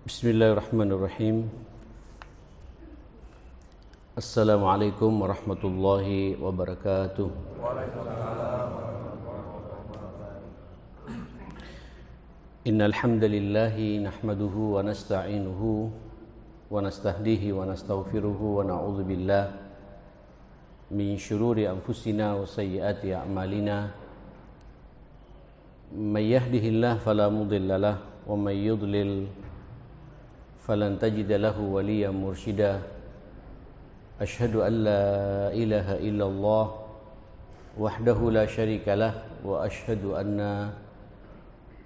Bismillahirrahmanirrahim. Assalamualaikum warahmatullahi wabarakatuh. Innal hamdalillahi nahmaduhu wa nasta'inuhu wa nastahdihi wa nastaghfiruhu wa na'udzu billah min syururi anfusina wa sayyiati a'malina. May yahdihillahu fala mudilla lahu wa may yudlil falan tajida lahu waliyan mursyida. Asyhadu an la ilaha illallah wahdahu la syarika lah wa asyhadu anna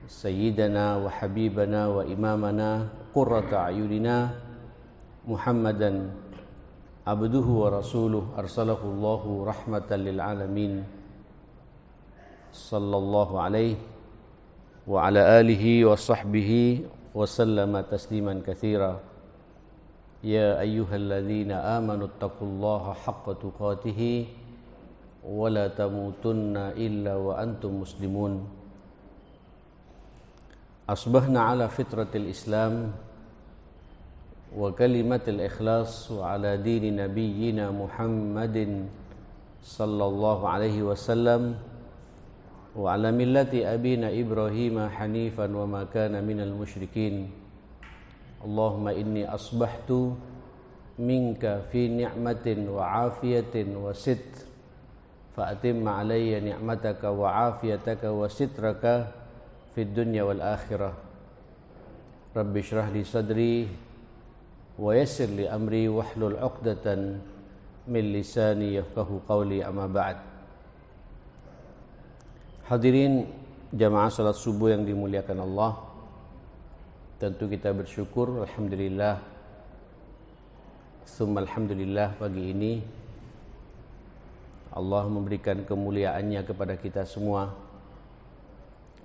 sayyidana wa habibana wa imamana qurrata a'yunina Muhammadan abduhu wa rasuluh arsalahu Allahu rahmatan lil alamin sallallahu alaihi wa ala alihi wa sahbihi wa sallama tasliman katsira. Ya ayyuhalladzina amanu taqullaha haqqa tuqatih wa la tamutunna illa wa antum muslimun. Asbahna ala fitratil Islam wa kalimatil ikhlas wa ala dini nabiyyina Muhammadin sallallahu alaihi wasallam wa ala millati abina Ibrahim hanifan wa ma kana minal musyrikin. Allahumma inni asbahtu minka fi ni'matin wa afiyatin wa sitr fa atimma alayya ni'mataka wa afiyataka wa sitraka fid dunya wal akhirah. Rabbi shrah li sadri wa yassir li amri wahlul 'uqdatan min lisani yafqahu qawli, amma ba'd. Hadirin jamaah salat subuh yang dimuliakan Allah, tentu kita bersyukur alhamdulillah summa alhamdulillah pagi ini Allah memberikan kemuliaannya kepada kita semua.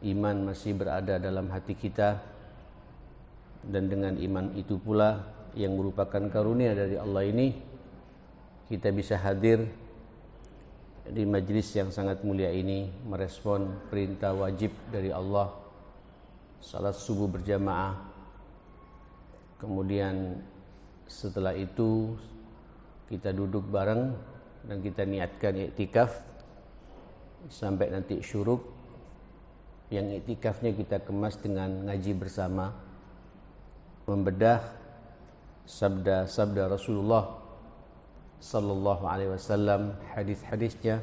Iman masih berada dalam hati kita, dan dengan iman itu pula yang merupakan karunia dari Allah ini, kita bisa hadir di majlis yang sangat mulia ini, merespon perintah wajib dari Allah, salat subuh berjamaah. Kemudian setelah itu kita duduk bareng dan kita niatkan iktikaf sampai nanti syuruk. Yang iktikafnya kita kemas dengan ngaji bersama, membedah sabda-sabda Rasulullah sallallahu alaihi wasallam, hadis-hadisnya.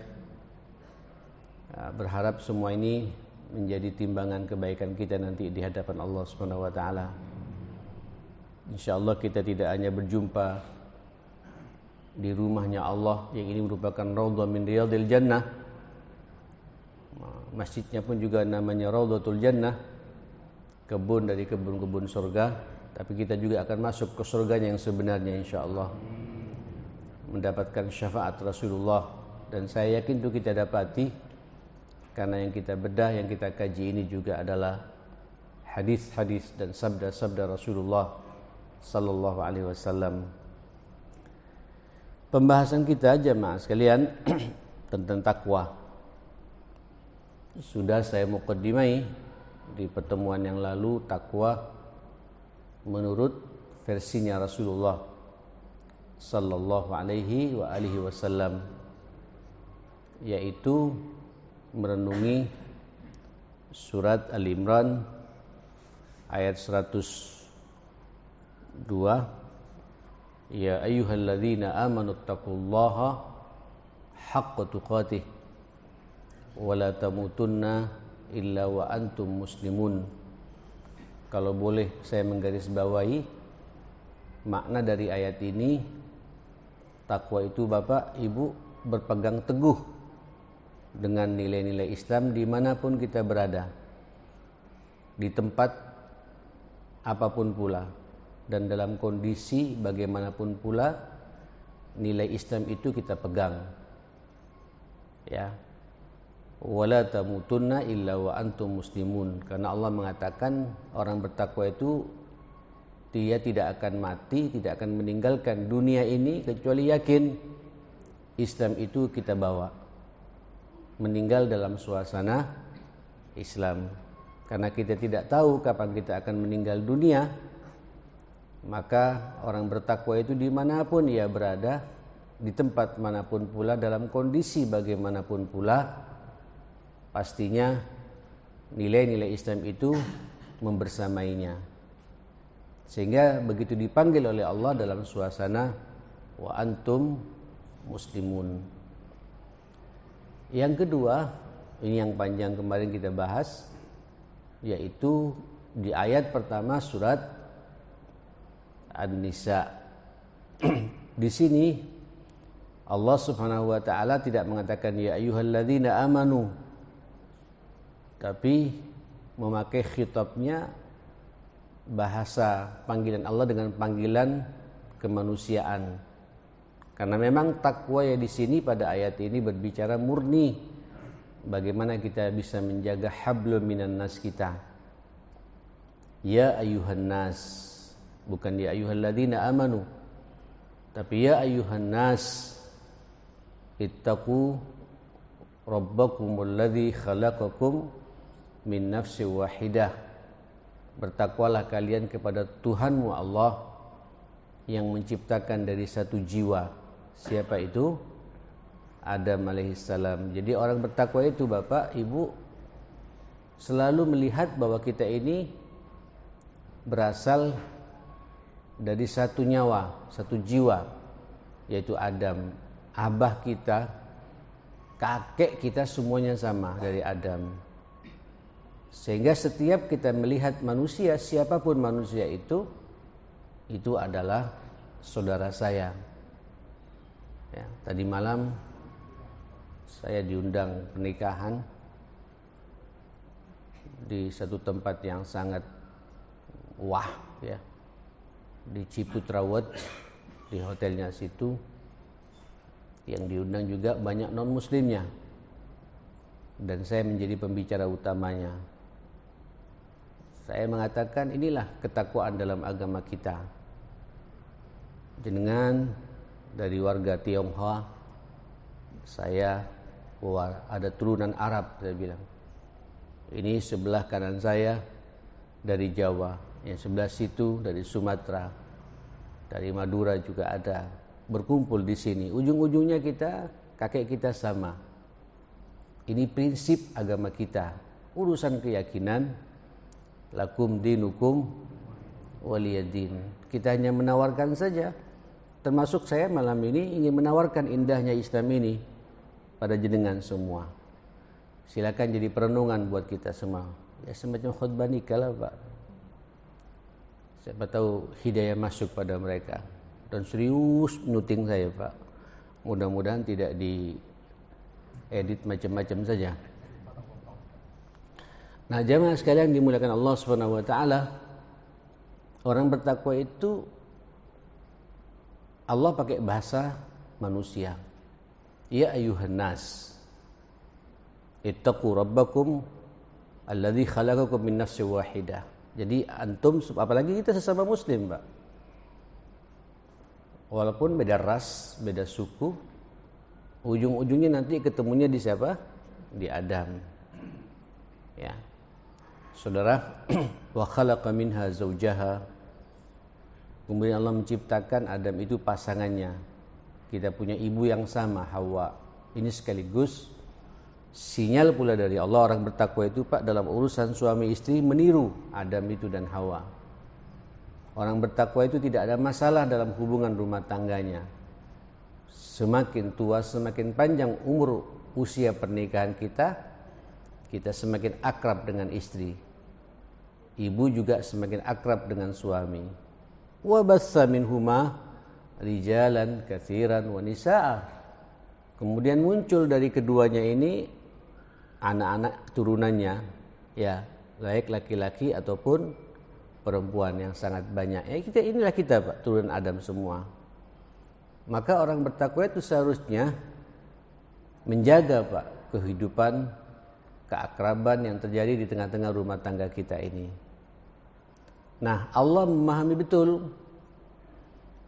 Berharap semua ini menjadi timbangan kebaikan kita nanti di hadapan Allah Subhanahu wa taala. Insyaallah kita tidak hanya berjumpa di rumahnya Allah yang ini merupakan raudhah min riyadil jannah. Masjidnya pun juga namanya Raudhatul Jannah, kebun dari kebun-kebun surga. Tapi kita juga akan masuk ke surganya yang sebenarnya insyaallah, mendapatkan syafaat Rasulullah. Dan saya yakin itu kita dapati, karena yang kita bedah, yang kita kaji ini juga adalah hadis-hadis dan sabda-sabda Rasulullah sallallahu alaihi wasallam. Pembahasan kita jemaah sekalian tentang takwa. Sudah saya muqaddimai di pertemuan yang lalu, takwa menurut versinya Rasulullah sallallahu alaihi wa alihi wasallam, yaitu merenungi surat Al-Imran ayat 102. Ya ayyuhalladzina amanu taqullaha haqqa tuqatih wala tamutunna illa wa antum muslimun. Kalau boleh saya menggarisbawahi makna dari ayat ini, takwa itu Bapak Ibu berpegang teguh dengan nilai-nilai Islam dimanapun kita berada, di tempat apapun pula, dan dalam kondisi bagaimanapun pula, nilai Islam itu kita pegang, ya. Wala tamutunna illa wa antum muslimun. Karena Allah mengatakan orang bertakwa itu dia tidak akan mati, tidak akan meninggalkan dunia ini kecuali yakin Islam itu kita bawa, meninggal dalam suasana Islam. Karena kita tidak tahu kapan kita akan meninggal dunia, Maka orang bertakwa itu dimanapun ia berada, di tempat manapun pula, dalam kondisi bagaimanapun pula, pastinya nilai-nilai Islam itu membersamainya. Sehingga begitu dipanggil oleh Allah dalam suasana wa antum muslimun. Yang kedua, ini yang panjang kemarin kita bahas, yaitu di ayat pertama surat An-Nisa. Di sini Allah Subhanahu wa taala tidak mengatakan ya ayyuhalladzina amanu, tapi memakai khitabnya bahasa panggilan Allah dengan panggilan kemanusiaan. Karena memang takwa ya di sini pada ayat ini berbicara murni bagaimana kita bisa menjaga hablum minan nas kita. Ya ayyuhan nas, bukan ya ayyuhalladzina amanu, tapi ya ayyuhan nas ittaqu rabbakumul ladzi khalaqakum min nafsin wahidah. Bertakwalah kalian kepada Tuhanmu Allah yang menciptakan dari satu jiwa. Siapa itu? Adam alaihissalam. Jadi orang bertakwa itu Bapak, Ibu, selalu melihat bahwa kita ini berasal dari satu nyawa, satu jiwa, yaitu Adam. Abah kita, kakek kita semuanya sama dari Adam. Sehingga setiap kita melihat manusia, siapapun manusia itu adalah saudara saya. Ya, tadi malam saya diundang pernikahan di satu tempat yang sangat wah, ya, di Ciputrawat, di hotelnya situ. Yang diundang juga banyak non-muslimnya, dan saya menjadi pembicara utamanya. Saya mengatakan inilah ketakwaan dalam agama kita. Jenengan dari warga Tionghoa, saya ada turunan Arab, saya bilang. Ini sebelah kanan saya dari Jawa, yang sebelah situ dari Sumatera, dari Madura juga ada, berkumpul di sini. Ujung-ujungnya kita, kakek kita sama. Ini prinsip agama kita. Urusan keyakinan, lakum dinukum waliyadin. Kita hanya menawarkan saja. Termasuk saya malam ini ingin menawarkan indahnya Islam ini pada jenengan semua. Silakan jadi perenungan buat kita semua. Ya semacam khutbah nikah lah Pak. Siapa tahu hidayah masuk pada mereka. Dan serius nuting saya Pak. Mudah-mudahan tidak diedit macam-macam saja. Nah, jamaah sekalian dimuliakan Allah Subhanahu wa taala, orang bertakwa itu Allah pakai bahasa manusia. Ya ayyuhan nas ittaqu rabbakum alladzi khalaqakum min nafsin wahidah. Jadi antum, apalagi kita sesama muslim, Pak. Walaupun beda ras, beda suku, ujung-ujungnya nanti ketemunya di siapa? Di Adam. Ya. Saudara, wa khalaqa minha zaujaha. Kemudian Allah menciptakan Adam itu pasangannya. Kita punya ibu yang sama, Hawa. Ini sekaligus sinyal pula dari Allah, orang bertakwa itu Pak dalam urusan suami istri meniru Adam itu dan Hawa. Orang bertakwa itu tidak ada masalah dalam hubungan rumah tangganya. Semakin tua, semakin panjang umur usia pernikahan kita semakin akrab dengan istri. Ibu juga semakin akrab dengan suami. Wa bassa minhuma rijalan katsiran wa nisaa. Kemudian muncul dari keduanya ini anak-anak turunannya, ya, baik laki-laki ataupun perempuan yang sangat banyak. Ya, inilah kita Pak, turunan Adam semua. Maka orang bertakwa itu seharusnya menjaga Pak kehidupan, keakraban yang terjadi di tengah-tengah rumah tangga kita ini. Nah, Allah memahami betul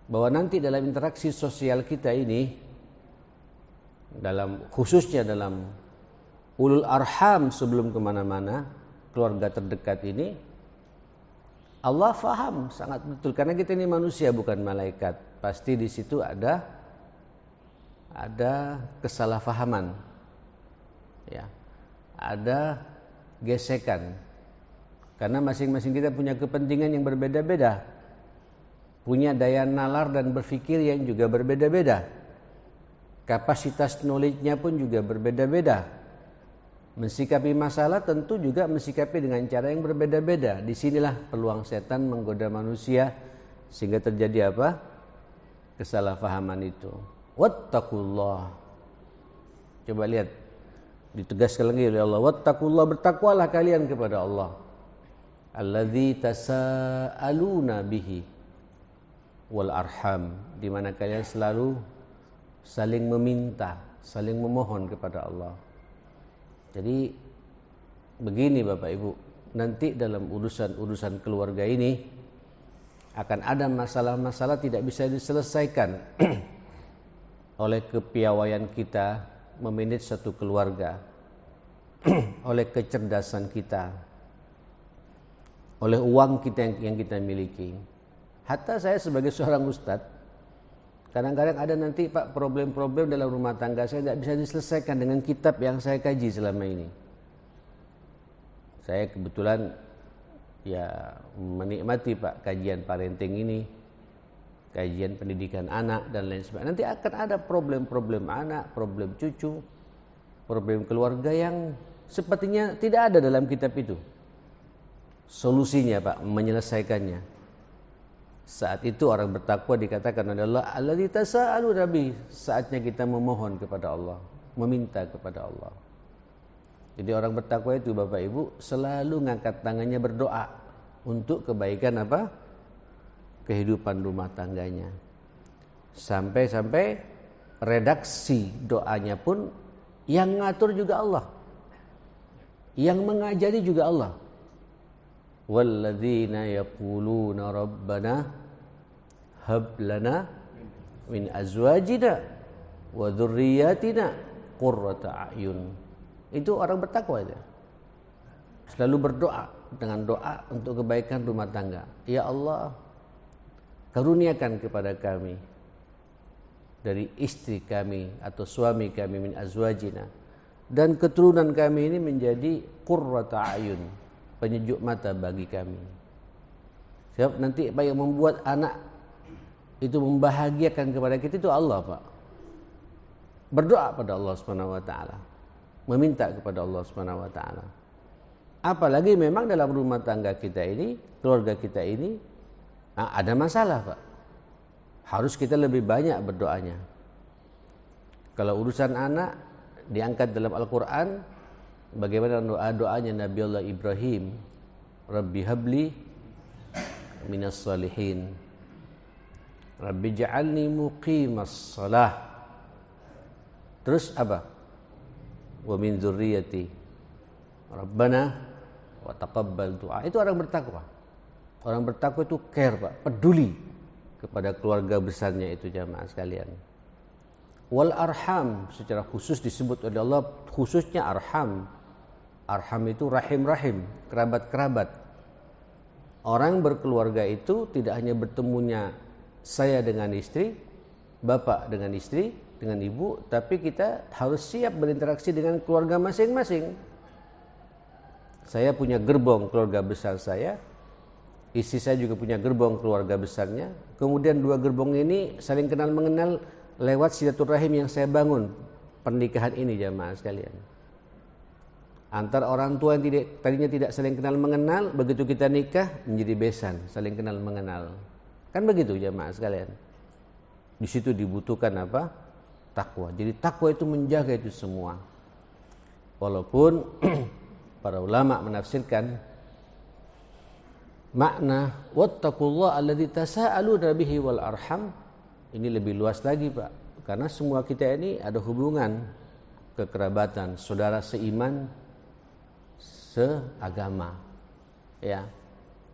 bahwa nanti dalam interaksi sosial kita ini, khususnya dalam ulul arham sebelum kemana-mana, keluarga terdekat ini, Allah faham sangat betul karena kita ini manusia bukan malaikat. Pasti di situ ada kesalahpahaman. Ya. Ada gesekan. Karena masing-masing kita punya kepentingan yang berbeda-beda. Punya daya nalar dan berpikir yang juga berbeda-beda. Kapasitas knowledge-nya pun juga berbeda-beda. Mensikapi masalah tentu juga mensikapi dengan cara yang berbeda-beda. Disinilah peluang setan menggoda manusia sehingga terjadi apa? Kesalahpahaman itu. Wattaqullah. Coba lihat, ditegaskan lagi oleh Allah. Wattaqullah, bertakwalah kalian kepada Allah. Alladzi tasaaluna bihi wal arham, di mana kalian selalu saling meminta, saling memohon kepada Allah. Jadi begini Bapak Ibu, nanti dalam urusan keluarga ini akan ada masalah-masalah tidak bisa diselesaikan oleh kepiawaian kita memanage satu keluarga, oleh kecerdasan kita, oleh uang kita yang kita miliki. Hatta saya sebagai seorang ustadz, kadang-kadang ada nanti Pak problem-problem dalam rumah tangga saya tidak bisa diselesaikan dengan kitab yang saya kaji selama ini. Saya kebetulan ya menikmati Pak kajian parenting ini, kajian pendidikan anak dan lain sebagainya. Nanti akan ada problem-problem anak, problem cucu, problem keluarga yang sepertinya tidak ada dalam kitab itu. Solusinya Pak, menyelesaikannya. Saat itu orang bertakwa dikatakan adalah alladzi tasaaluna bihi. Saatnya kita memohon kepada Allah, meminta kepada Allah. Jadi orang bertakwa itu Bapak Ibu selalu ngangkat tangannya berdoa untuk kebaikan apa? Kehidupan rumah tangganya. Sampai redaksi doanya pun yang ngatur juga Allah. Yang mengajari juga Allah. Walladzina yaquluna rabbana hab lana min azwajina wa dzurriyyatina qurrata a'yun. Itu orang bertakwa itu. Selalu berdoa dengan doa untuk kebaikan rumah tangga. Ya Allah, karuniakan kepada kami dari istri kami atau suami kami min azwajina, dan keturunan kami ini menjadi qurrata a'yun, penyejuk mata bagi kami. Sebab nanti apa yang membuat anak itu membahagiakan kepada kita itu Allah Pak. Berdoa pada Allah Subhanahu wa taala, meminta kepada Allah Subhanahu wa taala. Apalagi memang dalam rumah tangga kita ini, keluarga kita ini ada masalah Pak. Harus kita lebih banyak berdoanya. Kalau urusan anak diangkat dalam Al-Qur'an, bagaimana doa-doanya Nabi Allah Ibrahim, Rabbi habli minas salihin, Rabbi ja'alni muqimas salah. Terus apa? Wa min dzurriyyati Rabbana wa taqabbal du'a. Itu orang bertakwa. Orang bertakwa itu care Pak, peduli kepada keluarga besarnya itu jamaah sekalian. Wal arham secara khusus disebut oleh Allah, khususnya arham. Arham itu rahim-rahim, kerabat-kerabat. Orang berkeluarga itu tidak hanya bertemunya saya dengan istri, bapak dengan istri, dengan ibu, tapi kita harus siap berinteraksi dengan keluarga masing-masing. Saya punya gerbong keluarga besar saya, istri saya juga punya gerbong keluarga besarnya. Kemudian dua gerbong ini saling kenal mengenal lewat silaturahim yang saya bangun pernikahan ini jamaah sekalian. Antara orang tua yang tadinya tidak saling kenal mengenal, begitu kita nikah menjadi besan, saling kenal mengenal. Kan begitu jamaah sekalian. Di situ dibutuhkan apa? Takwa. Jadi takwa itu menjaga itu semua. Walaupun para ulama menafsirkan makna wattaqullah alladzi tasaaluna bihi wal arham ini lebih luas lagi Pak. Karena semua kita ini ada hubungan kekerabatan, saudara seiman, seagama. Ya.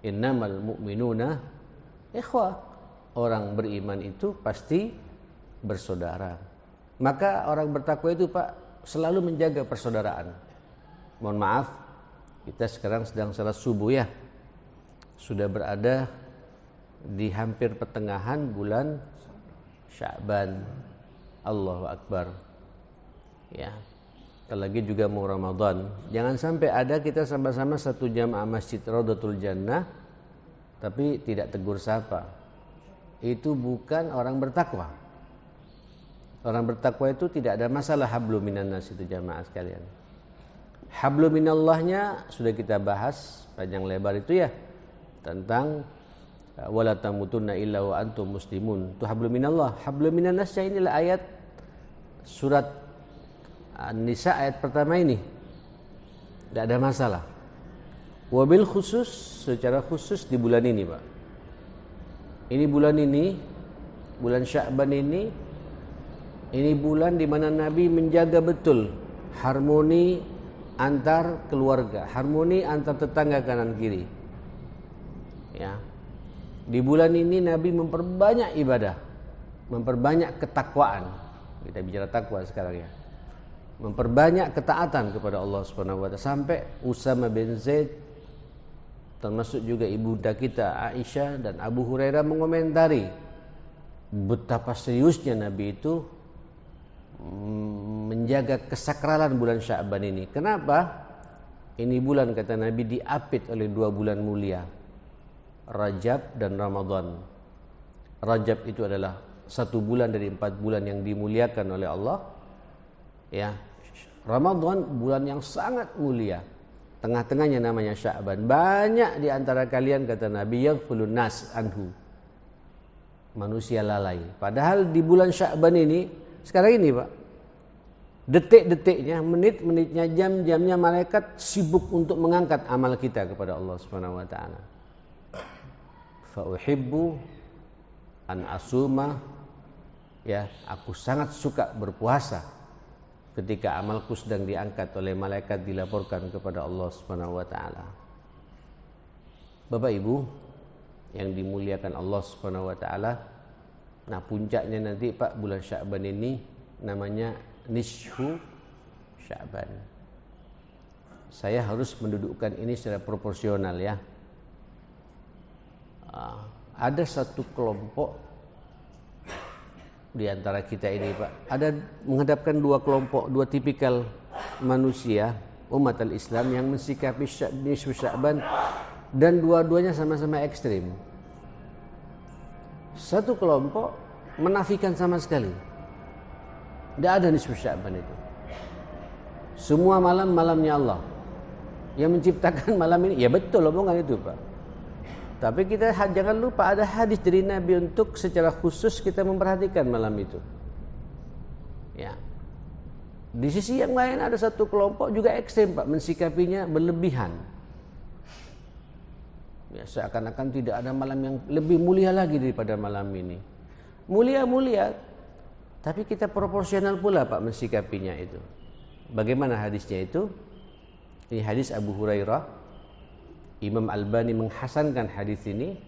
Innamal mu'minuna ikhwah. Orang beriman itu pasti bersaudara. Maka orang bertakwa itu Pak selalu menjaga persaudaraan. Mohon maaf, kita sekarang sedang salat subuh ya. sudah berada di hampir pertengahan bulan Sya'ban. Allahu Akbar. Ya. Lagi juga mau Ramadan. Jangan sampai ada kita sama-sama satu jamaah Masjid Raudhatul Jannah tapi tidak tegur sapa. Itu bukan orang bertakwa. Orang bertakwa itu tidak ada masalah hablum minan nas itu jamaah sekalian. Hablum minallahnya sudah kita bahas panjang lebar itu ya, tentang wala tamutunna illa wa antum muslimun. Itu hablum minallah. Hablum minan nas inilah ayat surat An-Nisa ayat pertama ini. Tidak ada masalah. Wabil khusus, secara khusus di bulan ini, Pak. Ini bulan ini, bulan Sya'ban ini bulan di mana Nabi menjaga betul harmoni antar keluarga, harmoni antar tetangga kanan kiri. Ya. Di bulan ini Nabi memperbanyak ibadah, memperbanyak ketakwaan. Kita bicara takwa sekarang ya. Memperbanyak ketaatan kepada Allah Subhanahu wa taala sampai Usama bin Zaid termasuk juga ibunda kita Aisyah dan Abu Hurairah mengomentari betapa seriusnya Nabi itu menjaga kesakralan bulan Sya'ban ini. Kenapa? Ini bulan kata Nabi diapit oleh dua bulan mulia, Rajab dan Ramadan. Rajab itu adalah satu bulan dari 4 bulan yang dimuliakan oleh Allah. Ya, Ramadan bulan yang sangat mulia. Tengah-tengahnya namanya Sya'ban. Banyak di antara kalian kata Nabi yaghfulun nas anhu. Manusia lalai. Padahal di bulan Sya'ban ini sekarang ini, Pak, detik-detiknya, menit-menitnya, jam-jamnya malaikat sibuk untuk mengangkat amal kita kepada Allah Subhanahu wa taala. Fa uhibbu an asuma, ya, aku sangat suka berpuasa ketika amalku sedang diangkat oleh malaikat, dilaporkan kepada Allah Subhanahu wa taala. Bapak Ibu yang dimuliakan Allah Subhanahu wa taala, nah puncaknya nanti Pak bulan Sya'ban ini namanya nisfu Sya'ban. Saya harus mendudukkan ini secara proporsional ya. Ada satu kelompok di antara kita ini, Pak, ada menghadapkan dua kelompok, dua tipikal manusia umat al-Islam yang mensikapi nisfu Sya'ban dan dua-duanya sama-sama ekstrim. Satu kelompok menafikan sama sekali, tidak ada nisfu Sya'ban itu. Semua malam malamnya Allah yang menciptakan malam ini. Ya betul omongan itu, Pak. Tapi kita jangan lupa ada hadis dari Nabi untuk secara khusus kita memperhatikan malam itu. Ya. Di sisi yang lain ada satu kelompok juga ekstrem, Pak, mensikapinya berlebihan. Ya, seakan-akan tidak ada malam yang lebih mulia lagi daripada malam ini. Mulia-mulia, tapi kita proporsional pula, Pak, mensikapinya itu. Bagaimana hadisnya itu? Ini hadis Abu Hurairah. Imam Albani menghasankan hadis ini.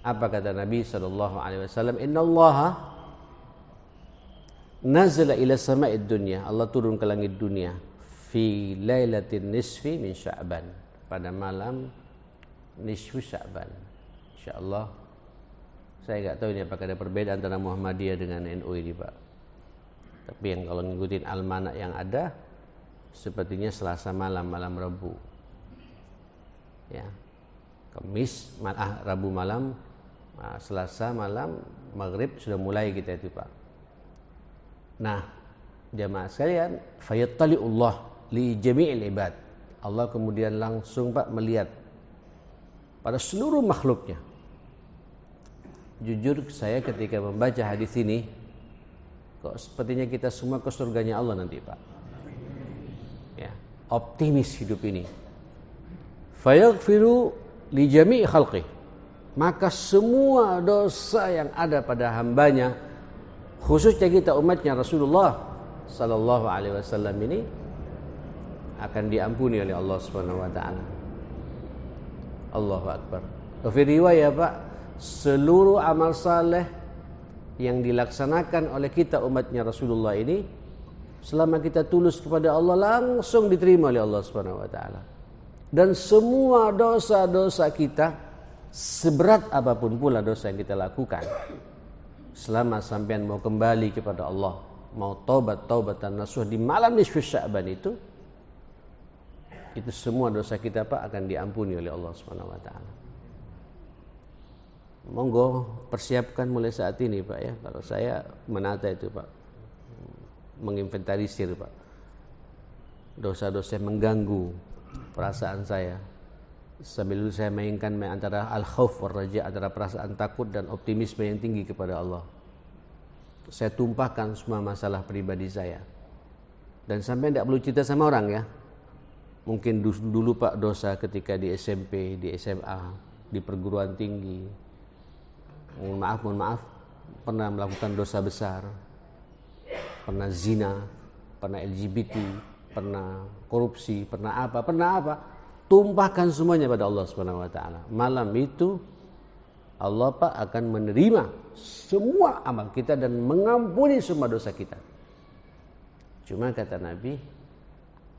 Apa kata Nabi SAW? Inna Allaha nazala ila sama'id dunya. Allah turun ke langit dunia fi lailatin nisfi min Sya'ban, pada malam nisfu Sya'ban. InsyaAllah saya enggak tahu ini apakah ada perbedaan antara Muhammadiyah dengan NU ini, Pak. Tapi yang kalau ngikutin almanak yang ada sepertinya Selasa malam, malam Rabu. Ya, Kamis, Rabu malam, Selasa malam, Maghrib sudah mulai kita itu, Pak. Nah, jamaah sekalian, fayattali'ullah li jami'il ibad. Allah kemudian langsung, Pak, melihat pada seluruh makhluknya. Jujur saya ketika membaca hadis ini, kok sepertinya kita semua ke surganya Allah nanti, Pak. Ya, optimis hidup ini. Fayaghfiru li jami'i khalqih, maka semua dosa yang ada pada hambanya, khususnya kita umatnya Rasulullah sallallahu alaihi wasallam ini, akan diampuni oleh Allah Subhanahu wa taala. Allahu akbar. Fi riwayat, Pak, seluruh amal saleh yang dilaksanakan oleh kita umatnya Rasulullah ini, selama kita tulus kepada Allah, langsung diterima oleh Allah Subhanahu wa taala. Dan semua dosa-dosa kita, seberat apapun pula dosa yang kita lakukan, selama sampean mau kembali kepada Allah, mau taubatan nasuh di malam nisfu Sya'ban itu semua dosa kita Pak akan diampuni oleh Allah Subhanahu wa taala. Monggo persiapkan mulai saat ini Pak ya. Kalau saya menata itu Pak, menginventarisir Pak dosa-dosa yang mengganggu perasaan saya. Sambil dulu saya mainkan antara al-khauf war raja, antara perasaan takut dan optimisme yang tinggi kepada Allah. Saya tumpahkan semua masalah pribadi saya. Dan sampai tidak perlu cerita sama orang ya. Mungkin dulu Pak dosa ketika di SMP, di SMA, di perguruan tinggi. Mohon maaf, pernah melakukan dosa besar. Pernah zina, pernah LGBT, pernah korupsi, pernah apa. Tumpahkan semuanya pada Allah Subhanahu wa taala. Malam itu Allah Pak akan menerima semua amal kita dan mengampuni semua dosa kita. Cuma kata Nabi,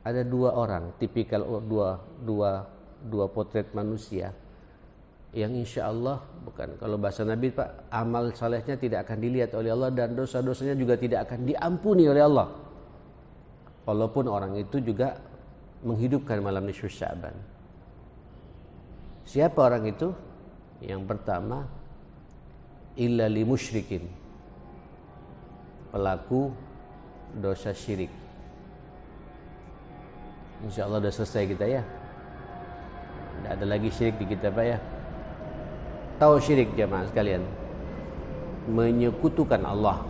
ada dua orang, tipikal dua potret manusia yang insya Allah, bukan kalau bahasa Nabi Pak, amal salehnya tidak akan dilihat oleh Allah dan dosa-dosanya juga tidak akan diampuni oleh Allah. Walaupun orang itu juga menghidupkan malam nisfu Sya'ban. Siapa orang itu? Yang pertama, illa li musyrikin, pelaku dosa syirik. Insya Allah sudah selesai kita ya. Tidak ada lagi syirik di kita Pak ya. Tahu syirik jamaah sekalian? Menyekutukan Allah,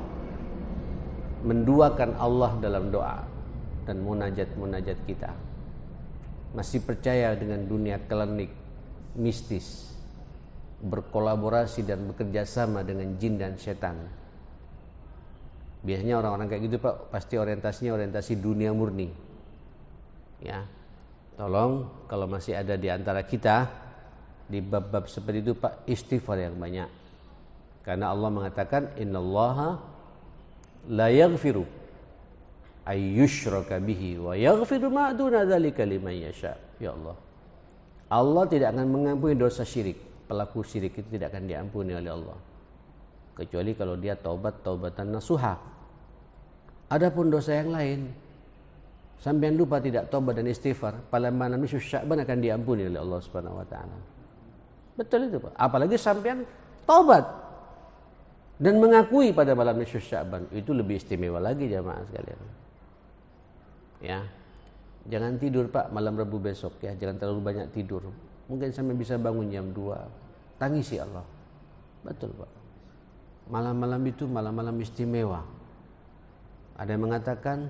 menduakan Allah dalam doa dan munajat kita. Masih percaya dengan dunia klinik, mistis, berkolaborasi dan bekerja sama dengan jin dan setan. Biasanya orang-orang kayak gitu Pak, pasti orientasinya orientasi dunia murni. Ya, tolong kalau masih ada di antara kita di bab-bab seperti itu Pak, istighfar yang banyak. Karena Allah mengatakan innallaha la yaghfiru ayyushraka bihi wa yaghfiru ma duna dzalika liman yasha. Ya Allah, Allah tidak akan mengampuni dosa syirik. Pelaku syirik itu tidak akan diampuni oleh Allah kecuali kalau dia taubatan nasuha. Adapun dosa yang lain, sampean lupa tidak taubat dan istighfar, pada malam nisfu Sya'ban akan diampuni oleh Allah Subhanahu wa taala. Betul itu Pak. Apalagi sampean taubat dan mengakui pada malam nisfu Sya'ban, itu lebih istimewa lagi jamaah sekalian. Ya. Jangan tidur Pak malam Rabu besok ya, jangan terlalu banyak tidur. Mungkin sampai bisa bangun jam 2. Tangisi Allah. Betul Pak. Malam-malam itu malam-malam istimewa. Ada yang mengatakan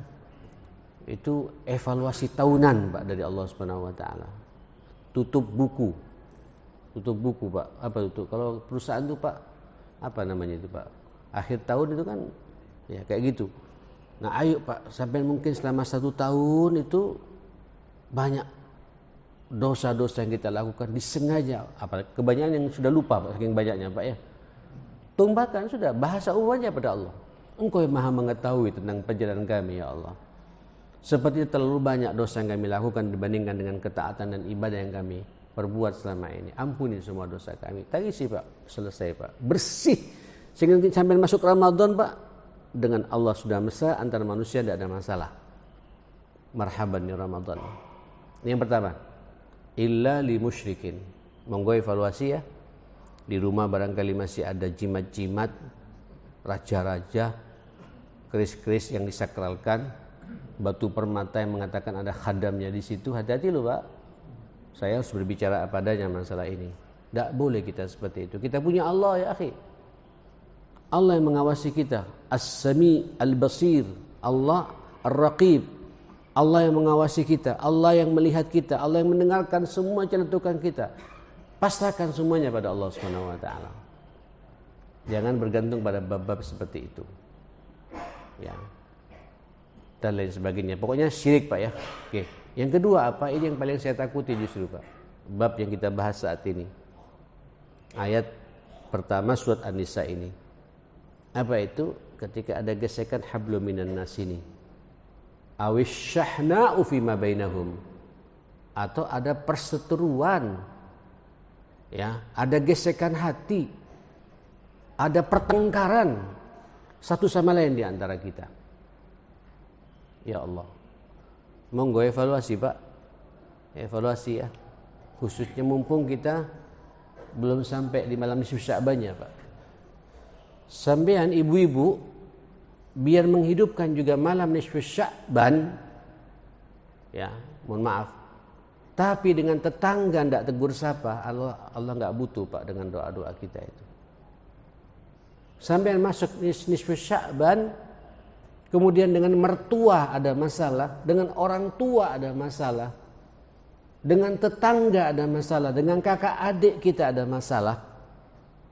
itu evaluasi tahunan Pak dari Allah Subhanahu wa taala. Tutup buku Pak. Apa itu? Kalau perusahaan itu Pak, apa namanya itu Pak? Akhir tahun itu kan ya kayak gitu. Nah ayo Pak, sampai mungkin selama 1 tahun itu banyak dosa-dosa yang kita lakukan disengaja. Apalagi kebanyakan yang sudah lupa Pak, saking banyaknya Pak ya. Tumpahkan sudah bahasa umumnya pada Allah. Engkau yang maha mengetahui tentang perjalanan kami ya Allah. Seperti terlalu banyak dosa yang kami lakukan dibandingkan dengan ketaatan dan ibadah yang kami perbuat selama ini. Ampuni semua dosa kami. Tangisi Pak, selesai Pak. Bersih. Sehingga sampai masuk Ramadan Pak, dengan Allah sudah mesra, antara manusia tidak ada masalah. Marhaban ya Ramadan. Yang pertama, illa li musyrikin. Monggo evaluasi ya. Di rumah barangkali masih ada jimat-jimat, raja-raja, keris-keris yang disakralkan, batu permata yang mengatakan ada khadamnya di situ. Hati-hati loh Pak. Saya harus berbicara apa adanya masalah ini. Tidak boleh kita seperti itu. Kita punya Allah ya akhi. Allah yang mengawasi kita. As-Sami Al-Basir. Allah Ar-Raqib. Allah yang mengawasi kita. Allah yang melihat kita. Allah yang mendengarkan semua celutukan kita. Pasrahkan semuanya pada Allah Subhanahu wa taala. Jangan bergantung pada bab-bab seperti itu. Ya. Dan lain sebagainya. Pokoknya syirik Pak ya. Oke. Yang kedua apa? Ini yang paling saya takuti justru Pak. Bab yang kita bahas saat ini. Ayat pertama surat An-Nisa ini. Apa itu? Ketika ada gesekan hablum minan nas ini. Awish syahna'u fima bainahum. atau ada perseteruan, ya, ada gesekan hati, ada pertengkaran satu sama lain di antara kita. Ya Allah, monggo evaluasi Pak, evaluasi ya, khususnya mumpung kita belum sampai di malam nisfu Sya'bannya Pak. Sampean ibu-ibu biar menghidupkan juga malam nisfu Sya'ban, ya, mohon maaf, tapi dengan tetangga ndak tegur sapa, Allah nggak butuh Pak dengan doa-doa kita itu. Sampai masuk nisfu Sya'ban, kemudian dengan mertua ada masalah, dengan orang tua ada masalah, dengan tetangga ada masalah, dengan kakak adik kita ada masalah,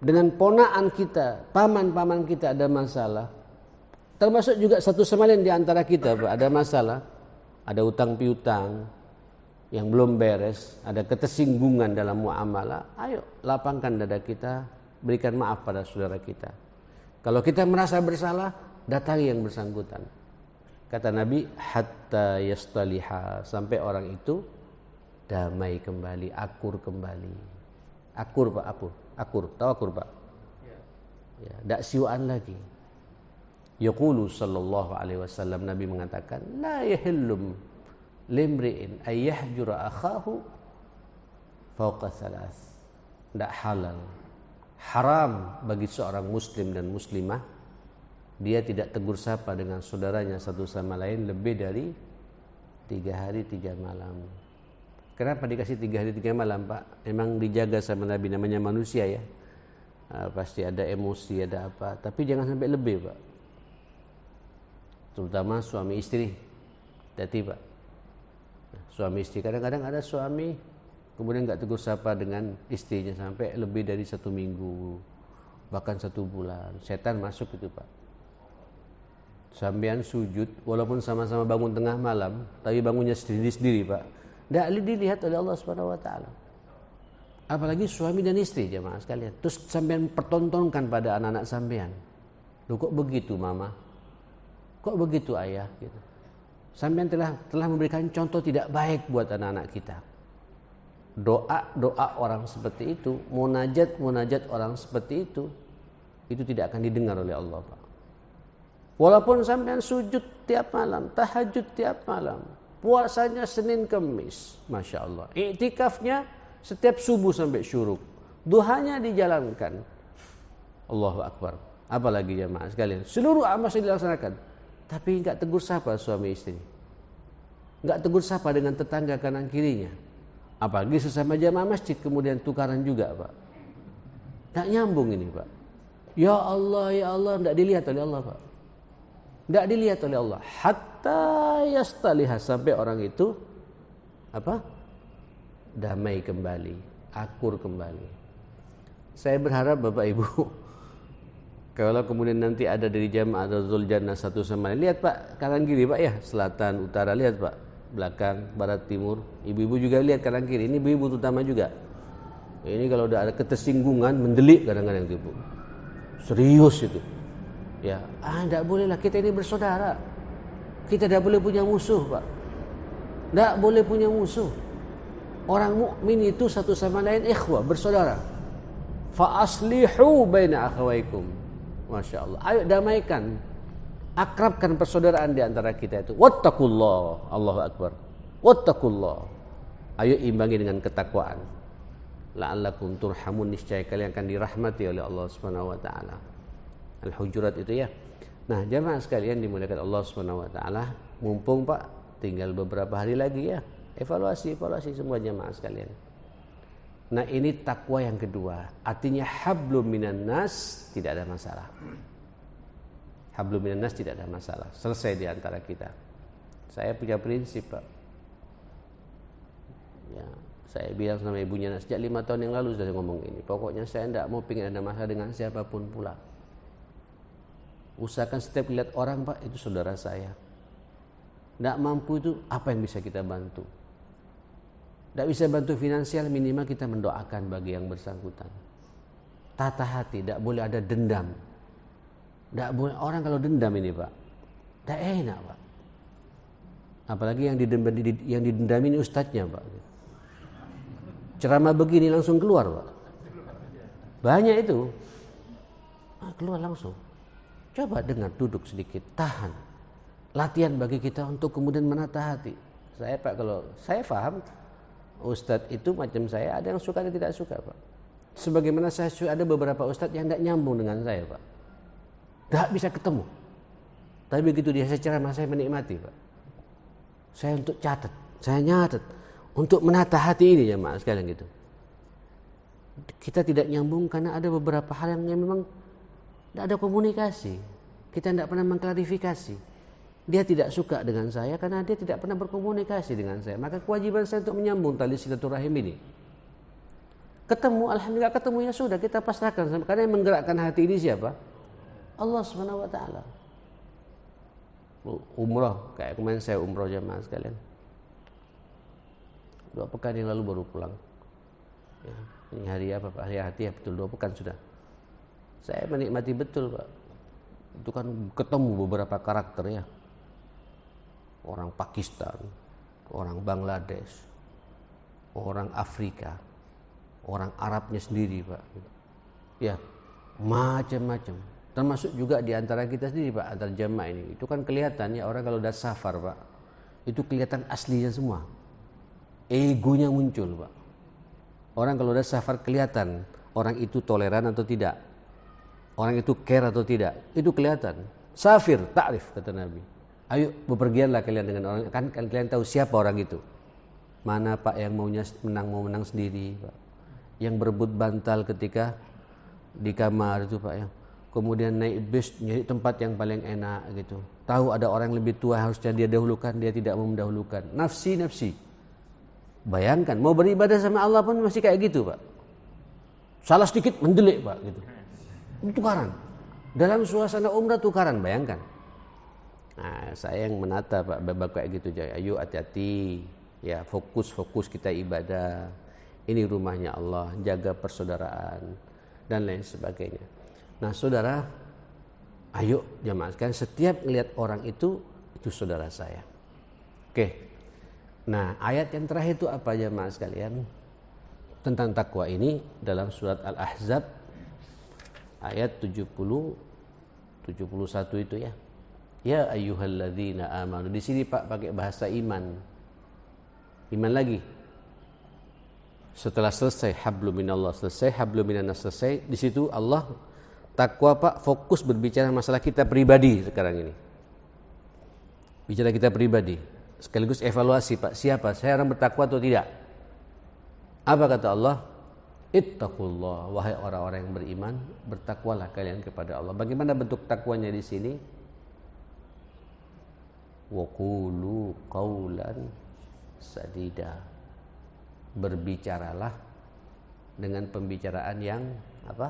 dengan ponaan kita, paman-paman kita ada masalah, termasuk juga satu sama lain di antara kita Pak, ada masalah, ada utang piutang yang belum beres, ada ketersinggungan dalam muamalah. Ayo lapangkan dada kita, berikan maaf pada saudara kita. Kalau kita merasa bersalah, datangi yang bersangkutan. Kata Nabi, hatta yastaliha, sampai orang itu damai kembali, akur kembali. Akur Pak, akur. Tahu akur Pak? Ya, dak siwaan lagi. Yaqulu sallallahu alaihi wasallam, Nabi mengatakan, la yahillum limri'in ay yahjura akhahu fawqa thalath. Tidak halal, haram bagi seorang muslim dan muslimah dia tidak tegur sapa dengan saudaranya satu sama lain lebih dari 3 hari 3 malam. Kenapa dikasih 3 hari 3 malam Pak? Memang dijaga sama Nabi, namanya manusia ya, pasti ada emosi, ada apa, tapi jangan sampai lebih Pak, terutama suami istri. Hati Pak, suami istri, kadang-kadang ada suami kemudian nggak tegur sapa dengan istrinya sampai lebih dari 1 minggu, bahkan 1 bulan. Setan masuk itu Pak. Sampean sujud walaupun sama-sama bangun tengah malam, tapi bangunnya sendiri-sendiri Pak, tidak dilihat oleh Allah Subhanahu wa taala. Apalagi suami dan istri jemaah sekalian. Terus sampean pertontonkan pada anak-anak sampean. Loh kok begitu mama? Kok begitu ayah gitu. Sampean telah memberikan contoh tidak baik buat anak-anak kita. Doa orang seperti itu, munajat orang seperti itu tidak akan didengar oleh Allah Pak. Walaupun sampean sujud tiap malam, tahajud tiap malam, puasanya Senin Kemis, Masya Allah, iktikafnya setiap subuh sampai syuruk, duhanya dijalankan, Allahu Akbar. Apalagi jemaah sekalian, seluruh amal dilaksanakan, tapi enggak tegur sapa suami istri, enggak tegur sapa dengan tetangga kanan kirinya, apalagi sesama jamaah masjid kemudian tukaran juga Pak. Tak nyambung ini Pak. Ya Allah, enggak dilihat oleh Allah Pak. Enggak dilihat oleh Allah. Hatta yastaliha, sampai orang itu apa? Damai kembali, akur kembali. Saya berharap Bapak Ibu, kalau kemudian nanti ada dari jamaah Dzul Jannah satu sama lain, lihat Pak, kanan kiri Pak ya, selatan, utara, lihat Pak, belakang, barat, timur. Ibu-ibu juga lihat kanan kiri. Ini ibu-ibu terutama juga. Ini kalau udah ada ketersinggungan, mendelik kadang-kadang itu Bu. Serius itu. Ya, enggak boleh lah, kita ini bersaudara. Kita tidak boleh punya musuh Pak. Tidak boleh punya musuh. Orang mukmin itu satu sama lain ikhwah, bersaudara. Fa aslihu baina akhawaikum. Masya Allah. Ayo damaikan, akrabkan persaudaraan di antara kita itu. Wattaqullah, Allahu Akbar. Wattaqullah. Ayo imbangi dengan ketakwaan. La'allakum turhamun, niscaya kalian akan dirahmati oleh Allah Subhanahu wa taala. Al-Hujurat itu ya. Nah, jamaah sekalian dimuliakan Allah Subhanahu wa taala, mumpung Pak tinggal beberapa hari lagi ya. Evaluasi semua jamaah sekalian. Nah, ini takwa yang kedua. Artinya hablum minan nas, tidak ada masalah. Hablum minan nas tidak ada masalah. Selesai di antara kita. Saya punya prinsip Pak. Ya, saya bilang sama ibunya sejak 5 tahun yang lalu sudah ngomong ini. Pokoknya saya tidak mau pengen ada masalah dengan siapapun pula. Usahakan setiap lihat orang Pak, itu saudara saya. Tidak mampu itu apa yang bisa kita bantu? Tidak bisa bantu finansial, minimal kita mendoakan bagi yang bersangkutan. Tata hati, tidak boleh ada dendam. Tidak boleh, orang kalau dendam ini Pak, tidak enak Pak. Apalagi yang didendam ini ustadznya Pak. Ceramah begini langsung keluar, Pak. Banyak itu. Keluar langsung. Coba dengar, duduk sedikit, tahan. Latihan bagi kita untuk kemudian menata hati. Saya Pak, kalau saya paham, ustadz itu macam saya, ada yang suka ada yang tidak suka, Pak. Sebagaimana saya ada beberapa ustadz yang tidak nyambung dengan saya, Pak. Tidak bisa ketemu. Tapi begitu dia saya ceramah, saya menikmati, Pak. Saya untuk catat, saya nyatat untuk menata hati ini, jemaah sekalian gitu. Kita tidak nyambung karena ada beberapa hal yang memang tidak ada komunikasi. Kita tidak pernah mengklarifikasi. Dia tidak suka dengan saya karena dia tidak pernah berkomunikasi dengan saya. Maka kewajiban saya untuk menyambung tali silaturahim ini. Ketemu, alhamdulillah ketemu, ya sudah, kita pasrahkan. Karena yang menggerakkan hati ini siapa? Allah Subhanahu wa taala. Umrah, kayak kemarin saya umrah jemaah sekalian. 2 pekan yang lalu baru pulang. Ya, ini hari apa Pak? Hari hati ya, betul 2 pekan sudah. Saya menikmati betul, Pak. Itu kan ketemu beberapa karakter ya. Orang Pakistan, orang Bangladesh, orang Afrika, orang Arabnya sendiri, Pak. Ya, macam-macam. Termasuk juga di antara kita sendiri, Pak, antar jamaah ini. Itu kan kelihatan ya, orang kalau udah safar, Pak, itu kelihatan aslinya semua. Egonya muncul, Pak. Orang kalau udah safar kelihatan orang itu toleran atau tidak. Orang itu care atau tidak. Itu kelihatan. Safir, ta'rif, kata Nabi. Ayo bepergianlah kalian dengan orang, kan kalian tahu siapa orang itu. Mana Pak yang mau menang sendiri, Pak. Yang berebut bantal ketika di kamar itu, Pak, ya. Kemudian naik bis nyari tempat yang paling enak gitu. Tahu ada orang yang lebih tua harusnya dia dahulukan, dia tidak mau mendahulukan. Nafsi. Bayangkan mau beribadah sama Allah pun masih kayak gitu, Pak. Salah sedikit mendelik, Pak, gitu. Tukaran. Dalam suasana umrah tukaran, bayangkan. Nah, saya yang menata, Pak, babak kayak gitu. Ayo hati-hati. Ya, fokus kita ibadah. Ini rumahnya Allah, jaga persaudaraan dan lain sebagainya. Nah, saudara, ayo jamaah sekalian, setiap melihat orang itu saudara saya. Oke. Nah, ayat yang terakhir itu apa jamaah sekalian? Tentang takwa ini dalam surat Al-Ahzab ayat 71 itu ya. Ya ayyuhalladzina amanu. Di sini Pak pakai bahasa iman. Iman lagi. Setelah selesai hablum minallah, selesai hablum minannas, selesai, di situ Allah takwa, Pak, fokus berbicara masalah kita pribadi sekarang ini. Bicara kita pribadi. Sekaligus evaluasi, Pak, siapa? Saya orang bertakwa atau tidak? Apa kata Allah? Ittaqullah, wahai orang-orang yang beriman, bertakwalah kalian kepada Allah. Bagaimana bentuk takwanya di sini? Wa qulu qaulan sadida. Berbicaralah dengan pembicaraan yang apa?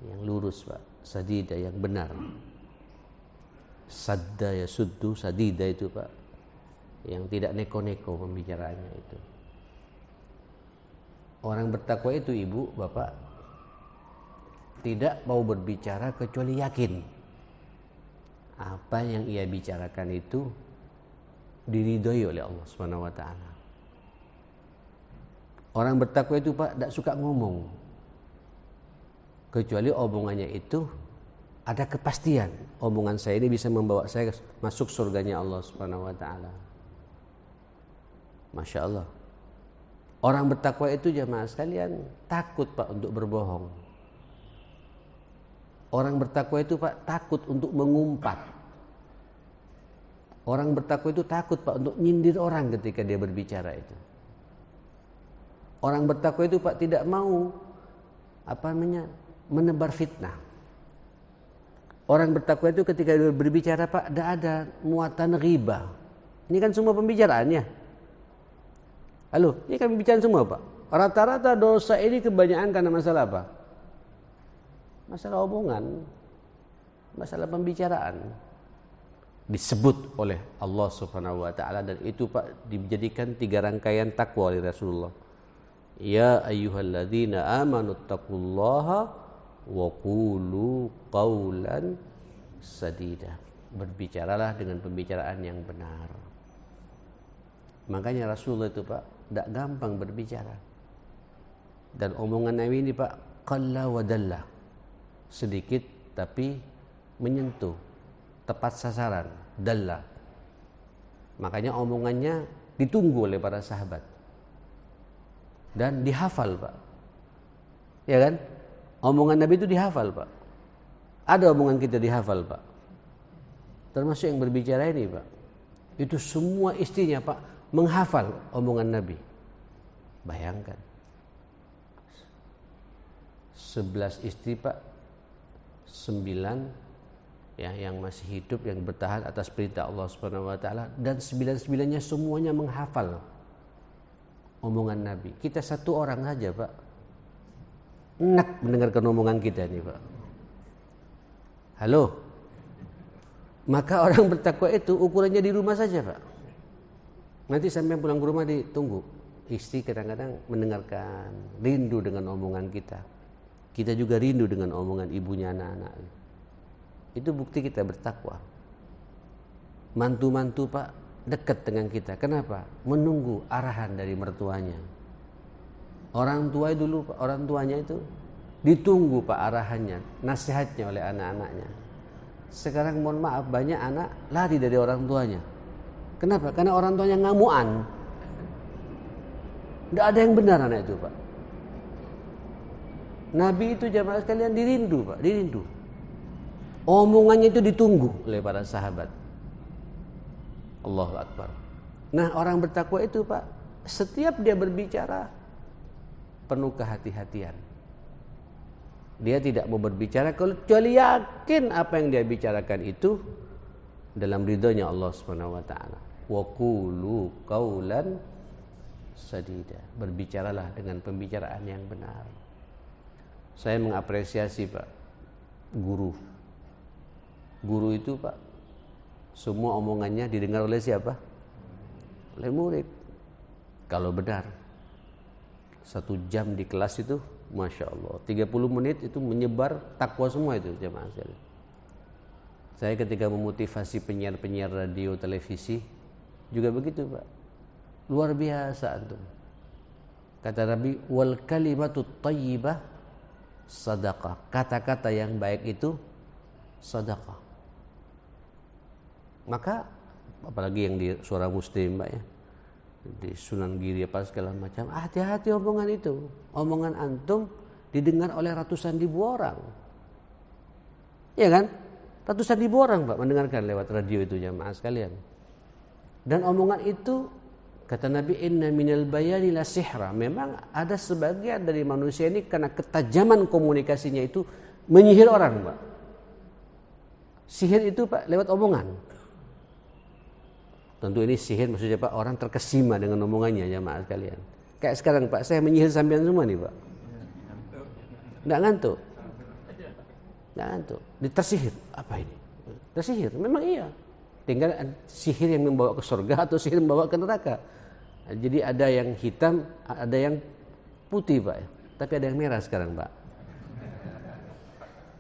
Yang lurus, Pak. Sadida, yang benar. Sadda ya suddu, sadida itu, Pak, yang tidak neko-neko pembicaraannya itu. Orang bertakwa itu, Ibu, Bapak, tidak mau berbicara kecuali yakin apa yang ia bicarakan itu diridhoi oleh Allah Subhanahu wa taala. Orang bertakwa itu, Pak, tidak suka ngomong kecuali omongannya itu ada kepastian. Omongan saya ini bisa membawa saya masuk surganya Allah Subhanahu wa taala. Masya Allah. Orang bertakwa itu jamaah sekalian takut, Pak, untuk berbohong. Orang bertakwa itu, Pak, takut untuk mengumpat. Orang bertakwa itu takut, Pak, untuk nyindir orang ketika dia berbicara itu. Orang bertakwa itu, Pak, tidak mau menebar fitnah. Orang bertakwa itu ketika dia berbicara, Pak, tidak ada muatan ghibah. Ini kan semua pembicaraannya. Halo, ini kan pembicaraan semua, Pak. Rata-rata dosa ini kebanyakan karena masalah apa? Masalah omongan, masalah pembicaraan. Disebut oleh Allah Subhanahu wa taala, dan itu, Pak, dijadikan 3 rangkaian takwa oleh Rasulullah. Ya ayyuhalladzina amanu taqullaha wa qulu qaulan sadida. Berbicaralah dengan pembicaraan yang benar. Makanya Rasulullah itu, Pak, tidak gampang berbicara. Dan omongan Nabi ini Pak, qalla wa dalla, sedikit tapi menyentuh, tepat sasaran, dalla. Makanya omongannya ditunggu oleh para sahabat dan dihafal Pak, ya kan? Omongan Nabi itu dihafal Pak. Ada omongan kita dihafal Pak, termasuk yang berbicara ini Pak, itu semua istrinya Pak menghafal omongan Nabi. Bayangkan 11 istri Pak, 9 ya yang masih hidup, yang bertahan atas perintah Allah Subhanahu wa taala, dan 9-9-nya semuanya menghafal omongan Nabi. Kita satu orang saja Pak enak mendengarkan omongan kita ini Pak. Halo. Maka orang bertakwa itu ukurannya di rumah saja Pak. Nanti sampai pulang ke rumah ditunggu. Istri kadang-kadang mendengarkan, rindu dengan omongan kita. Kita juga rindu dengan omongan ibunya anak-anak. Itu bukti kita bertakwa. Mantu-mantu Pak dekat dengan kita. Kenapa? Menunggu arahan dari mertuanya. Orang tua dulu Pak, orang tuanya itu ditunggu Pak arahannya, nasihatnya oleh anak-anaknya. Sekarang mohon maaf, banyak anak lari dari orang tuanya. Kenapa? Karena orang tuanya ngamuan. Tidak ada yang benar anak itu Pak. Nabi itu jamaah sekalian dirindu Pak, dirindu. Omongannya itu ditunggu oleh para sahabat. Allahu Akbar. Nah, orang bertakwa itu Pak, setiap dia berbicara penuh kehati-hatian. Dia tidak mau berbicara kecuali yakin apa yang dia bicarakan itu dalam ridhonya Allah Subhanahu wa taala. Wa qulu qaulan sadida. Berbicaralah dengan pembicaraan yang benar. Saya mengapresiasi Pak guru. Guru itu Pak, semua omongannya didengar oleh siapa? Oleh murid. Kalau benar. 1 jam di kelas itu, Masya Allah, 30 menit itu menyebar takwa semua itu jemaah sekalian. Saya ketika memotivasi penyiar-penyiar radio, televisi, juga begitu Pak. Luar biasa antum. Kata Nabi, wal kalimatu thayyibah sadaqah. Kata-kata yang baik itu sadaqah. Maka apalagi yang di Suara Muslim Pak ya, di Sunan Giri apa segala macam, hati-hati omongan itu. Omongan antum didengar oleh ratusan ribu orang, ya kan? Ratusan ribu orang Pak mendengarkan lewat radio itu jamaah sekalian. Dan omongan itu kata Nabi, inna minal bayani la sihra. Memang ada sebagian dari manusia ini karena ketajaman komunikasinya itu menyihir orang Pak. Sihir itu Pak lewat omongan. Tentu ini sihir maksudnya Pak, orang terkesima dengan omongannya jamaah sekalian. Kayak sekarang Pak, saya menyihir sampean semua nih Pak. Enggak ngantuk. Enggak ngantuk. Ditersihir. Apa ini? Tersihir. Memang iya. Tinggal sihir yang membawa ke surga atau sihir membawa ke neraka. Jadi ada yang hitam, ada yang putih Pak. Tapi ada yang merah sekarang Pak.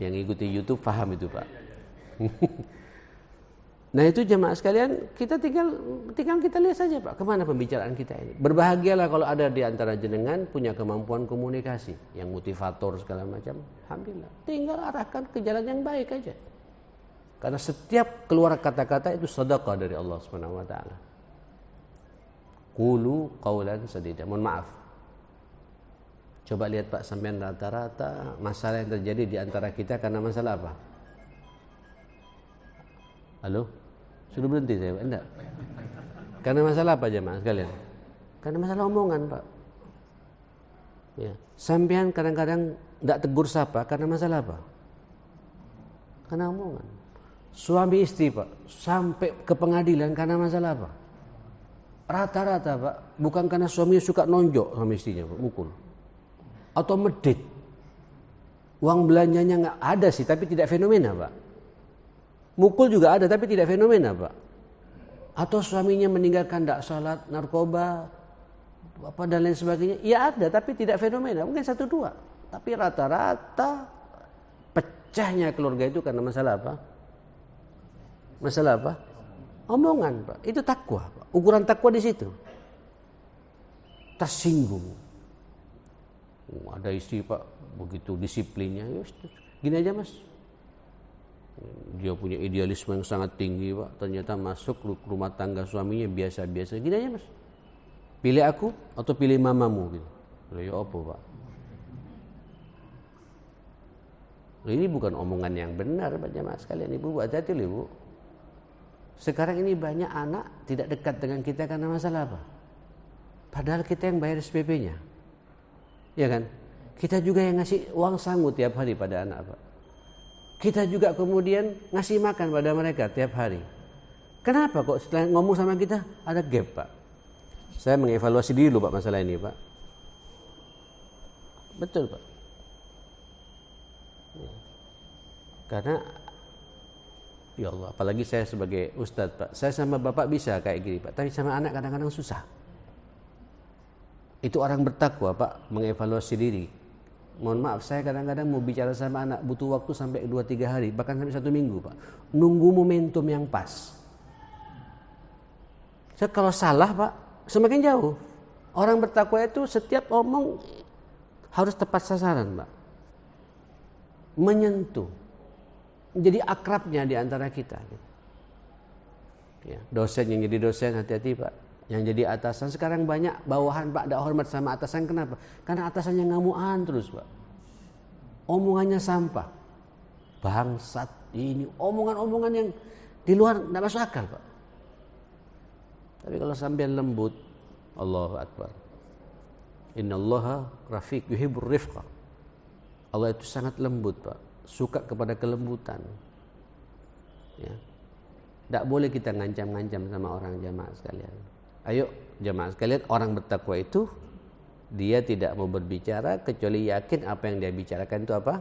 Yang ikuti YouTube paham itu Pak. Nah itu jemaah sekalian, kita tinggal kita lihat saja Pak, kemana pembicaraan kita ini. Berbahagialah kalau ada di antara jenengan punya kemampuan komunikasi, yang motivator segala macam. Alhamdulillah, tinggal arahkan ke jalan yang baik aja. Karena setiap keluar kata-kata itu sedekah dari Allah Subhanahu wa taala. Qulu qaulan sadida. Mohon maaf. Coba lihat Pak, sampean rata-rata masalah yang terjadi di antara kita karena masalah apa? Halo? Sudah berhenti saya Pak? Enggak. Karena masalah apa jemaah sekalian? Karena masalah omongan Pak. Ya. Sampean kadang-kadang enggak tegur sapa karena masalah apa? Karena omongan. Suami istri Pak sampai ke pengadilan karena masalah apa? Rata-rata Pak, bukan karena suaminya suka nonjok sama istrinya Pak, mukul. Atau medit. Uang belanjanya enggak ada sih, tapi tidak fenomena Pak. Mukul juga ada tapi tidak fenomena Pak. Atau suaminya meninggalkan tidak salat, narkoba, apa dan lain sebagainya. Ya ada tapi tidak fenomena, mungkin 1-2. Tapi rata-rata pecahnya keluarga itu karena masalah apa? Masalah apa? Omongan Pak. Itu takwa Pak. Ukuran takwa di situ. tersinggung. Ada istri Pak begitu disiplinnya, ya gini aja Mas. Dia punya idealisme yang sangat tinggi Pak, ternyata masuk rumah tangga suaminya biasa-biasa. Gini aja Mas, pilih aku atau pilih mamamu gitu. Ya apa Pak? Ini bukan omongan yang benar Pak jamaah sekalian. Ibu hati-hati loh Ibu. Sekarang ini banyak anak tidak dekat dengan kita karena masalah apa? Padahal kita yang bayar SPP-nya. Ya kan? Kita juga yang ngasih uang sangu tiap hari pada anak Pak. Kita juga kemudian ngasih makan pada mereka tiap hari. Kenapa kok setelah ngomong sama kita ada gap Pak? Saya mengevaluasi diri dulu Pak masalah ini Pak. Betul Pak. Karena ya Allah, apalagi saya sebagai ustadz Pak, saya sama bapak bisa kayak gini Pak, tapi sama anak kadang-kadang susah. Itu orang bertakwa Pak, mengevaluasi diri. Mohon maaf, saya kadang-kadang mau bicara sama anak butuh waktu sampai 2-3 hari, bahkan sampai 1 minggu Pak, nunggu momentum yang pas. Saya kalau salah Pak, semakin jauh. Orang bertakwa itu setiap omong harus tepat sasaran Pak, menyentuh, jadi akrabnya di antara kita. Ya, dosen yang jadi dosen hati-hati Pak. Yang jadi atasan sekarang banyak bawahan Pak tidak hormat sama atasan. Kenapa? Karena atasannya ngamuan terus Pak. Omongannya sampah, bangsat ini, omongan-omongan yang di luar tidak masuk akal Pak. Tapi kalau sambil lembut, Allahu Akbar. Innallaha rafiq yuhibbur rifqa. Allah itu sangat lembut Pak, suka kepada kelembutan. Ya. Tidak boleh kita ngancam-ngancam sama orang jamaah sekalian. Ayo jamaah sekalian, orang bertakwa itu dia tidak mau berbicara kecuali yakin apa yang dia bicarakan itu apa?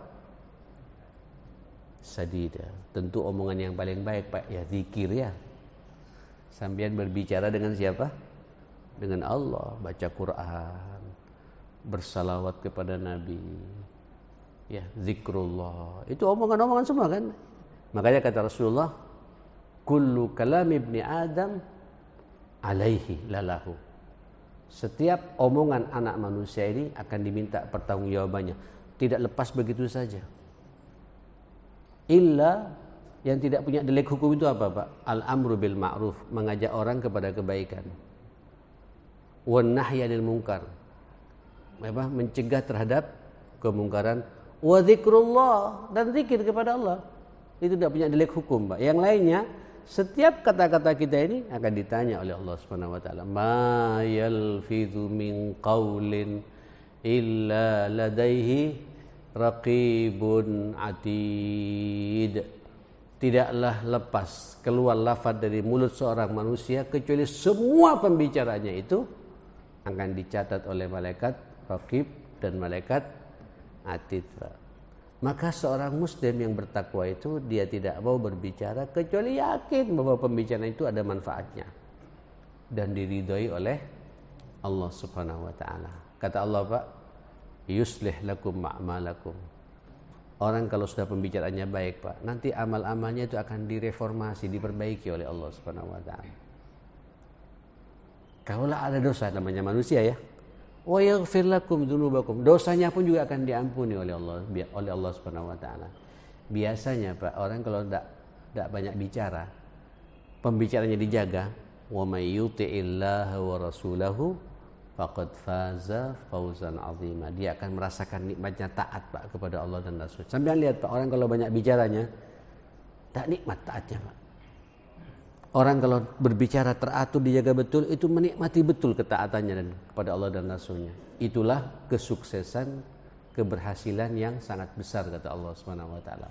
Sadida. Tentu omongan yang paling baik Pak, ya zikir ya. Sambian berbicara dengan siapa? Dengan Allah, baca Quran, bersalawat kepada Nabi. Ya, zikrullah. Itu omongan-omongan semua kan? Makanya kata Rasulullah, kullu kalam ibni Adam alaihi lalahu. Setiap omongan anak manusia ini akan diminta pertanggungjawabannya. Tidak lepas begitu saja. Illa yang tidak punya delik hukum itu apa Pak? Al-amru bil ma'ruf, mengajak orang kepada kebaikan. Wan nahyi 'anil munkar. Apa? Mencegah terhadap kemungkaran. Wa zikrullah, dan zikir kepada Allah. Itu tidak punya delik hukum Pak. Yang lainnya, setiap kata-kata kita ini akan ditanya oleh Allah Subhanahu wa taala. Ma yalfidhu min qaulin illa ladaihi raqibun atid. Tidaklah lepas keluar lafaz dari mulut seorang manusia kecuali semua pembicaranya itu akan dicatat oleh malaikat raqib dan malaikat atid. Maka seorang muslim yang bertakwa itu dia tidak mau berbicara kecuali yakin bahwa pembicaraan itu ada manfaatnya dan diridhoi oleh Allah Subhanahu wa taala. Kata Allah Pak, yuslih lakum a'malakum. Orang kalau sudah pembicaraannya baik Pak, nanti amal-amalnya itu akan direformasi, diperbaiki oleh Allah Subhanahu wa taala. Kalaulah ada dosa, namanya manusia ya, wa yaghfir lakum dzunubakum, dosanya pun juga akan diampuni oleh Allah Subhanahu wa taala. Biasanya Pak, orang kalau tidak banyak bicara, pembicaranya dijaga, wa may yuti'illaha wa rasulahu faqad faza fawzan 'azima. Dia akan merasakan nikmatnya taat Pak kepada Allah dan Rasul. Sampai lihat Pak, orang kalau banyak bicaranya tak nikmat taatnya Pak. Orang kalau berbicara teratur, dijaga betul, itu menikmati betul ketaatannya dan kepada Allah dan Rasulnya. Itulah kesuksesan, keberhasilan yang sangat besar kata Allah Subhanahu wa taala.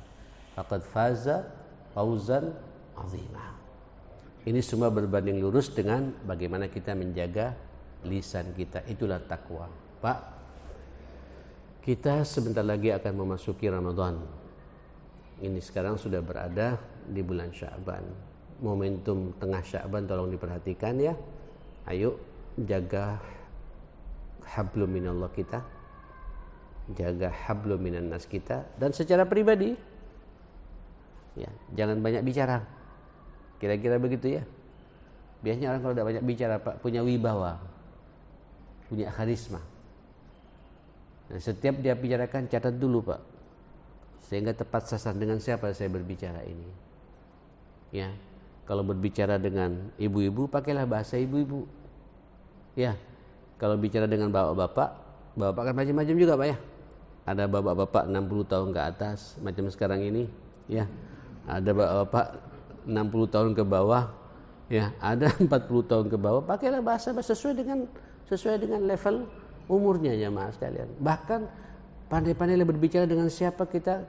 Faqad faza fawzan 'azima. Ini semua berbanding lurus dengan bagaimana kita menjaga lisan kita. Itulah takwa. Pak, kita sebentar lagi akan memasuki Ramadan. Ini sekarang sudah berada di bulan Sya'ban. Momentum tengah Sya'ban tolong diperhatikan ya. Ayo jaga hablum minallah kita, jaga hablum minan nas kita, dan secara pribadi ya, jangan banyak bicara. Kira-kira begitu ya. Biasanya orang kalau tidak banyak bicara Pak, punya wibawa. punya karisma. Nah, setiap dia bicarakan catat dulu Pak, sehingga tepat sasaran dengan siapa saya berbicara ini. Ya, kalau berbicara dengan ibu-ibu pakailah bahasa ibu-ibu. Ya, kalau bicara dengan bapak-bapak, bapak kan macam-macam juga Pak ya. Ada bapak-bapak 60 tahun ke atas macam sekarang ini, ya. Ada bapak 60 tahun ke bawah, ya. Ada 40 tahun ke bawah. Pakailah bahasa sesuai dengan level umurnya jemaah sekalian. Bahkan pandai-pandailah berbicara dengan siapa kita,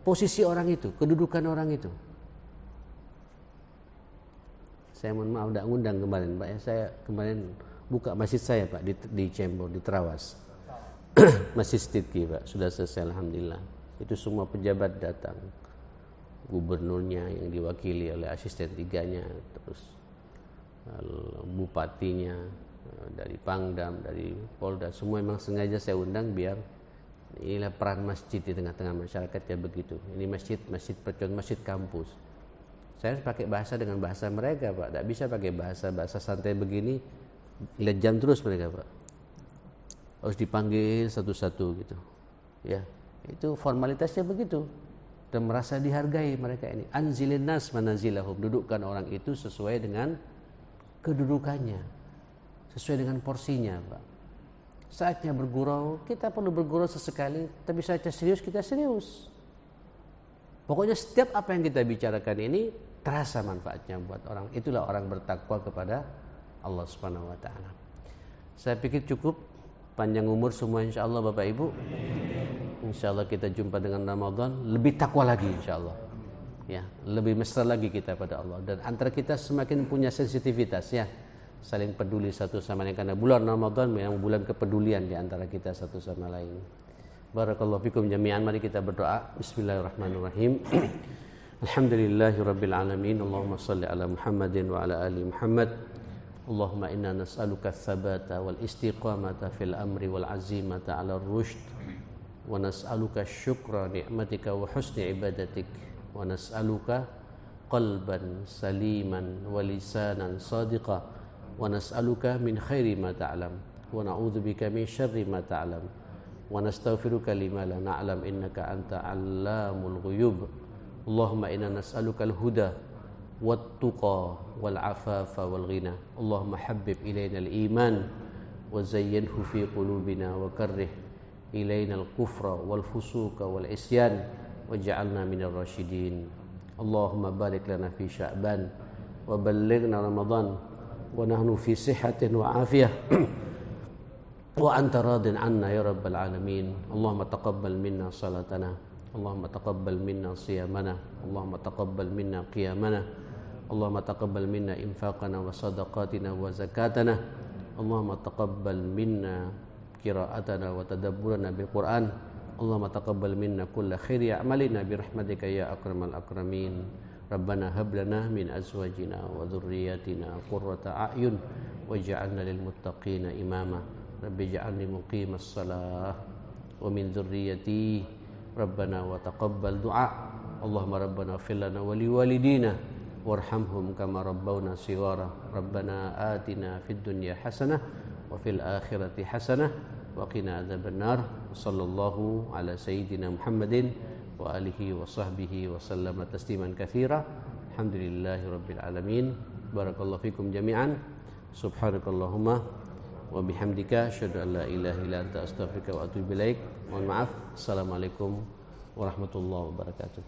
posisi orang itu, kedudukan orang itu. Saya mohon maaf tidak ngundang kemarin Pak ya. Saya kemarin buka masjid saya Pak di Cembor, di Trawas. Masjid Sidki Pak, sudah selesai alhamdulillah. Itu semua pejabat datang, gubernurnya yang diwakili oleh asisten tiganya, terus bupatinya, dari Pangdam, dari Polda, semua memang sengaja saya undang biar inilah peran masjid di tengah-tengah masyarakat ya begitu. Ini masjid percontohan, masjid kampus. Saya harus pakai bahasa dengan bahasa mereka Pak, tidak bisa pakai bahasa santai begini, lihat jam terus mereka Pak. Harus dipanggil satu-satu gitu. Ya, itu formalitasnya begitu. Dan merasa dihargai mereka ini. Anzilin nas manazilahum, dudukkan orang itu sesuai dengan kedudukannya, sesuai dengan porsinya, Pak. Saatnya bergurau, kita perlu bergurau sesekali, tapi saatnya serius kita serius. Pokoknya setiap apa yang kita bicarakan ini terasa manfaatnya buat orang. Itulah orang bertakwa kepada Allah Subhanahu wa taala. Saya pikir cukup. Panjang umur semua insyaallah Bapak Ibu. Insyaallah kita jumpa dengan Ramadan lebih takwa lagi insyaallah. Ya, lebih mesra lagi kita pada Allah, dan antara kita semakin punya sensitivitas ya, saling peduli satu sama lain, karena bulan Ramadan memang bulan kepedulian di antara kita satu sama lain. Barakallahu fikum jami'an. Mari kita berdoa. Bismillahirrahmanirrahim. Alhamdulillahirabbil alamin. Allahumma shalli ala Muhammadin wa ala ali Muhammad. Allahumma inna nas'aluka ats-tsabata wal istiqamata fil amri wal azimata 'ala ar-rusyd, wa nas'aluka syukra ni'matika wa husni ibadatik, wa nas'aluka qalban saliman wa lisanan sadiqa, wa nas'aluka min khairi ma ta'lam, wa na'udzubika min syarri ma ta'lam, wa nastaghfiruka lima la na'lam innaka anta 'allamul ghuyub. Allahumma inna nas'aluka al-huda والتقى والعفاف والغنى. اللهم حبب إلينا الإيمان وزينه في قلوبنا وكره إلينا الكفر والفسوق والعصيان واجعلنا من الراشدين. اللهم بارك لنا في شعبان وبلغنا رمضان ونحن في صحة وعافية وأنت راض عنا يا رب العالمين. اللهم تقبل منا صلاتنا، اللهم تقبل منا صيامنا، اللهم تقبل منا قيامنا، اللهم تقبل منا إنفاقنا وصدقاتنا وزكاتنا، اللهم تقبل منا قراءتنا وتدبرنا بالقرآن، اللهم تقبل منا كل خير أعمالنا برحمتك يا أكرم الأكرمين. ربنا هب لنا من أزواجنا وذرياتنا قرة أعين واجعلنا للمتقين إماما. رب اجعلني مقيم الصلاة ومن ذريتي ربنا وتقبل دعاء. اللهم ربنا اغفر لنا ولوالدينا وارحمهم كما ربونا صغارا. ربنا آتنا في الدنيا حسنة وفي الآخرة حسنة وقنا عذاب النار. صلى الله على سيدنا محمد وآله وصحبه وسلم تسليما كثيرا. الحمد لله رب العالمين. بارك الله فيكم جميعا. سبحانك اللهم وبحمدك أشهد أن لا إله إلا أنت أستغفرك وأتوب إليك. Mohon maaf. Assalamualaikum warahmatullahi wabarakatuh.